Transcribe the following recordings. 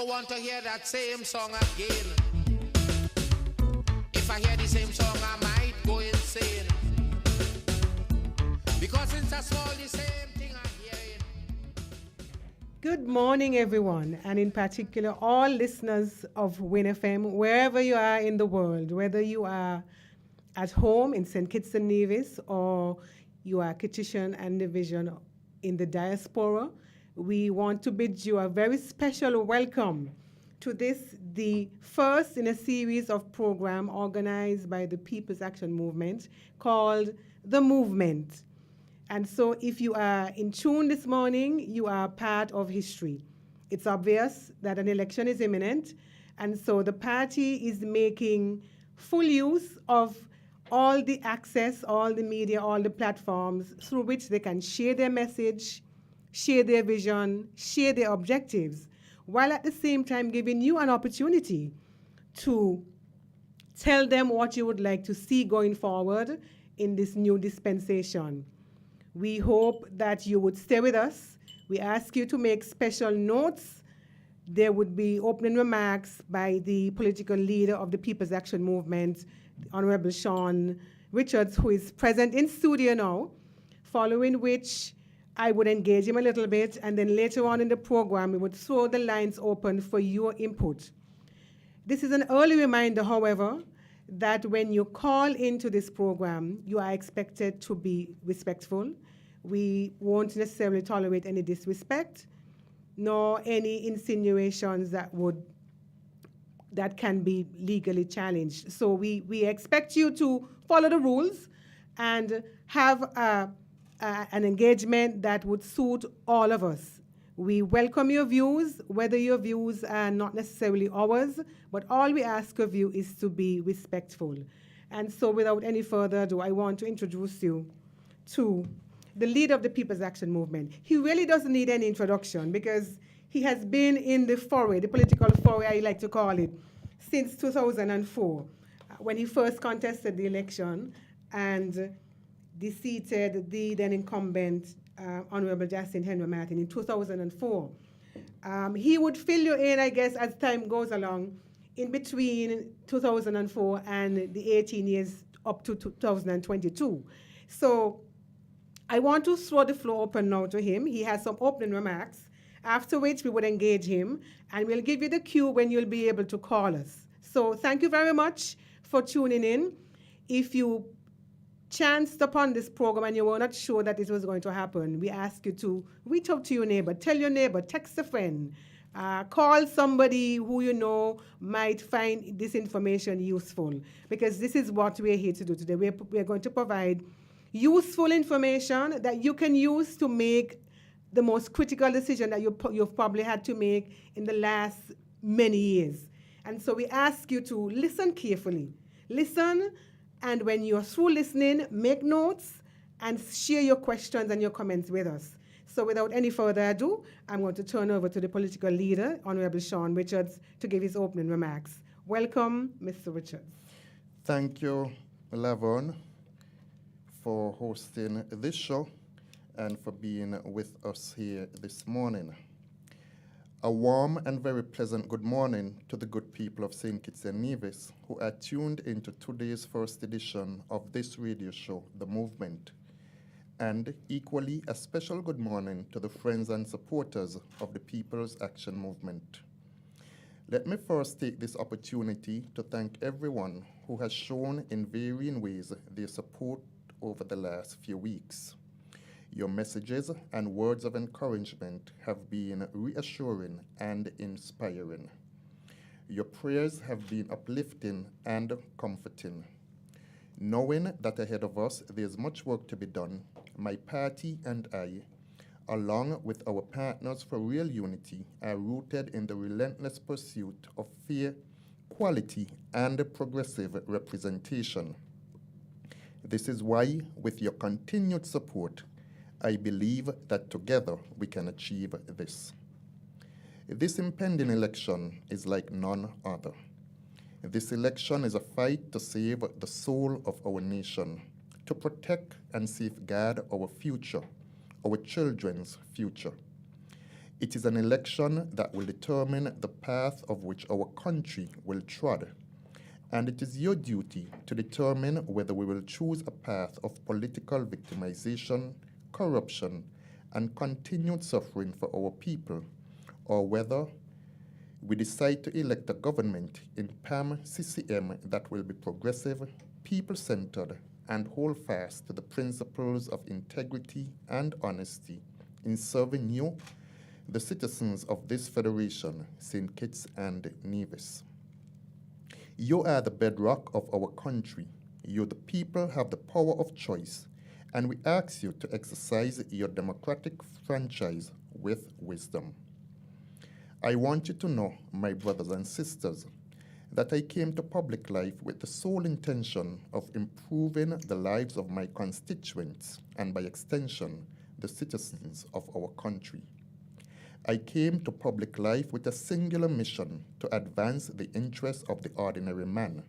want to hear that same song again. If I hear the same song, I might go insane. Because it's a small, the same thing I'm hearing. Good morning, everyone, and in particular, all listeners of Win FM, wherever you are in the world, whether you are at home in St. Kitts and Nevis or you are Kittitian and Division in the diaspora, we want to bid you a very special welcome to this, the first in a series of program organized by the People's Action Movement called The Movement. And so if you are in tune this morning, you are part of history. It's obvious that an election is imminent, and so the party is making full use of all the access, all the media, all the platforms through which they can share their message, share their vision, share their objectives, while at the same time giving you an opportunity to tell them what you would like to see going forward in this new dispensation. We hope that you would stay with us. We ask you to make special notes. There would be opening remarks by the political leader of the People's Action Movement, Honorable Sean Richards, who is present in studio now, following which I would engage him a little bit, and then later on in the program, we would throw the lines open for your input. This is an early reminder, however, that when you call into this program, you are expected to be respectful. We won't necessarily tolerate any disrespect, nor any insinuations that can be legally challenged. So we expect you to follow the rules and have an engagement that would suit all of us. We welcome your views, whether your views are not necessarily ours, but all we ask of you is to be respectful. And so without any further ado, I want to introduce you to the leader of the People's Action Movement. He really doesn't need any introduction because he has been in the foray, the political foray I like to call it, since 2004, when he first contested the election and defeated the then incumbent Honorable Jacinth Henry Martin in 2004. He would fill you in, I guess, as time goes along, in between 2004 and the 18 years up to 2022. So I want to throw the floor open now to him. He has some opening remarks, after which we would engage him, and we'll give you the cue when you'll be able to call us. So thank you very much for tuning in. If you chanced upon this program and you were not sure that it was going to happen, we ask you to reach out to your neighbor, tell your neighbor, text a friend, call somebody who you know might find this information useful, because this is what we're here to do today. We're going to provide useful information that you can use to make the most critical decision that you've probably had to make in the last many years. And so we ask you to listen carefully. Listen, and when you're through listening, make notes and share your questions and your comments with us. So without any further ado, I'm going to turn over to the political leader, Honorable Sean Richards, to give his opening remarks. Welcome, Mr. Richards. Thank you, Lavon, for hosting this show and for being with us here this morning. A warm and very pleasant good morning to the good people of St. Kitts and Nevis who are tuned into today's first edition of this radio show, The Movement. And equally a special good morning to the friends and supporters of the People's Action Movement. Let me first take this opportunity to thank everyone who has shown in varying ways their support over the last few weeks. Your messages and words of encouragement have been reassuring and inspiring. Your prayers have been uplifting and comforting. Knowing that ahead of us there's much work to be done, my party and I, along with our partners for real unity, are rooted in the relentless pursuit of fair, quality, and progressive representation. This is why, with your continued support, I believe that together we can achieve this. This impending election is like none other. This election is a fight to save the soul of our nation, to protect and safeguard our future, our children's future. It is an election that will determine the path of which our country will trod, and it is your duty to determine whether we will choose a path of political victimization, corruption, and continued suffering for our people, or whether we decide to elect a government in PAM-CCM that will be progressive, people-centered, and hold fast to the principles of integrity and honesty in serving you, the citizens of this federation, St. Kitts and Nevis. You are the bedrock of our country. You, the people, have the power of choice, and we ask you to exercise your democratic franchise with wisdom. I want you to know, my brothers and sisters, that I came to public life with the sole intention of improving the lives of my constituents and, by extension, the citizens of our country. I came to public life with a singular mission to advance the interests of the ordinary man,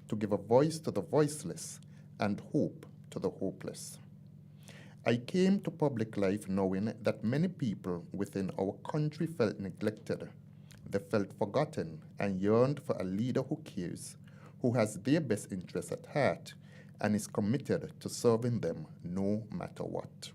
to give a voice to the voiceless and hope to the hopeless. I came to public life knowing that many people within our country felt neglected. They felt forgotten and yearned for a leader who cares, who has their best interests at heart, and is committed to serving them no matter what.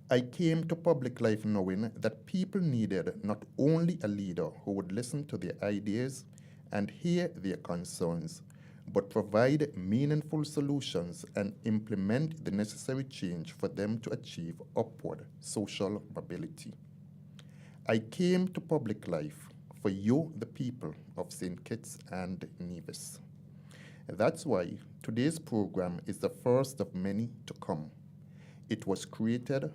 I came to public life knowing that people needed not only a leader who would listen to their ideas and hear their concerns, but provide meaningful solutions and implement the necessary change for them to achieve upward social mobility. I came to public life for you, the people of St. Kitts and Nevis. That's why today's program is the first of many to come. It was created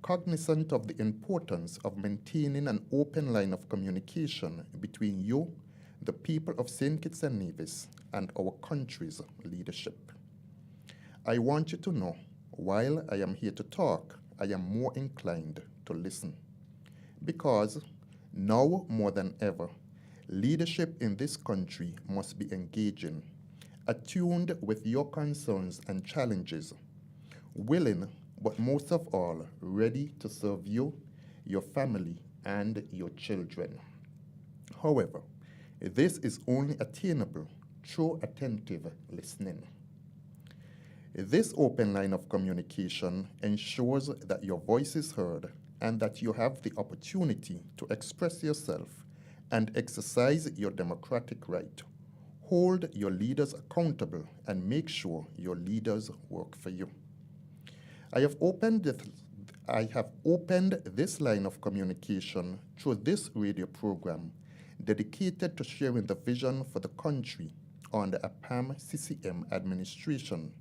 cognizant of the importance of maintaining an open line of communication between you, the people of St. Kitts and Nevis, and our country's leadership. I want you to know, while I am here to talk, I am more inclined to listen. Because now more than ever, leadership in this country must be engaging, attuned with your concerns and challenges, willing, but most of all, ready to serve you, your family, and your children. However, this is only attainable through attentive listening. This open line of communication ensures that your voice is heard and that you have the opportunity to express yourself and exercise your democratic right. Hold your leaders accountable and make sure your leaders work for you. I have opened this line of communication through this radio program dedicated to sharing the vision for the country under a PAM-CCM administration,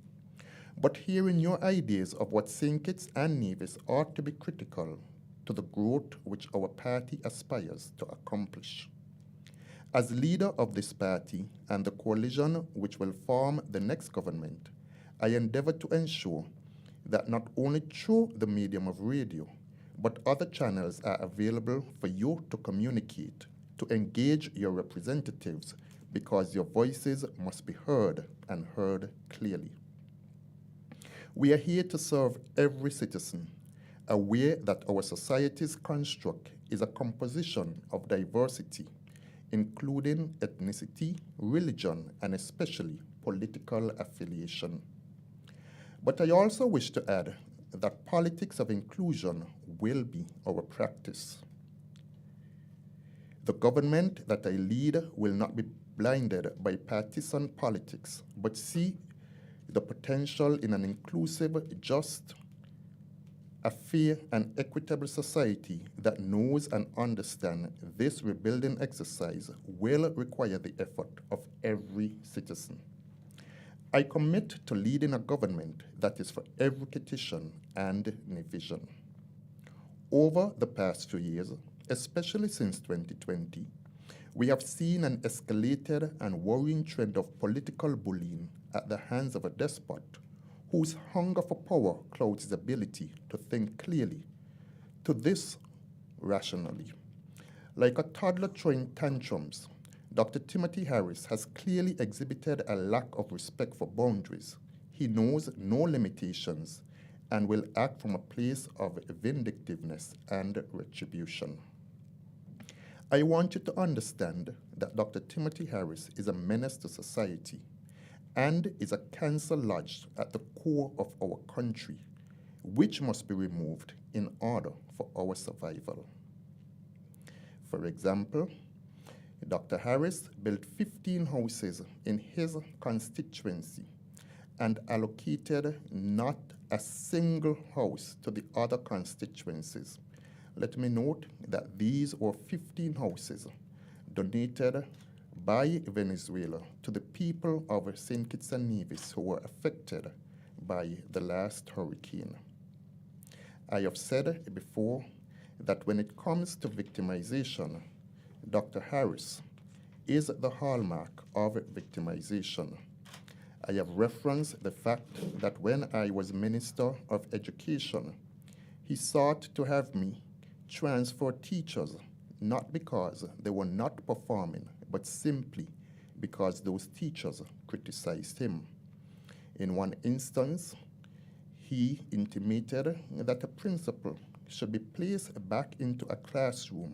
but hearing your ideas of what St. Kitts and Nevis ought to be critical to the growth which our party aspires to accomplish. As leader of this party and the coalition which will form the next government, I endeavor to ensure that not only through the medium of radio, but other channels are available for you to communicate, to engage your representatives, because your voices must be heard and heard clearly. We are here to serve every citizen, aware that our society's construct is a composition of diversity, including ethnicity, religion, and especially political affiliation. But I also wish to add that politics of inclusion will be our practice. The government that I lead will not be blinded by partisan politics, but see the potential in an inclusive, just, a fair and equitable society that knows and understands this rebuilding exercise will require the effort of every citizen. I commit to leading a government that is for every and vision. Over the past few years, especially since 2020, we have seen an escalated and worrying trend of political bullying at the hands of a despot whose hunger for power clouds his ability to think clearly, to this rationally. Like a toddler throwing tantrums, Dr. Timothy Harris has clearly exhibited a lack of respect for boundaries. He knows no limitations and will act from a place of vindictiveness and retribution. I want you to understand that Dr. Timothy Harris is a menace to society and is a cancer lodged at the core of our country, which must be removed in order for our survival. For example, Dr. Harris built 15 houses in his constituency and allocated not a single house to the other constituencies. Let me note that these were 15 houses donated by Venezuela to the people of St. Kitts and Nevis who were affected by the last hurricane. I have said before that when it comes to victimization, Dr. Harris is the hallmark of victimization. I have referenced the fact that when I was Minister of Education, he sought to have me transfer teachers, not because they were not performing, but simply because those teachers criticized him. In one instance, he intimated that a principal should be placed back into a classroom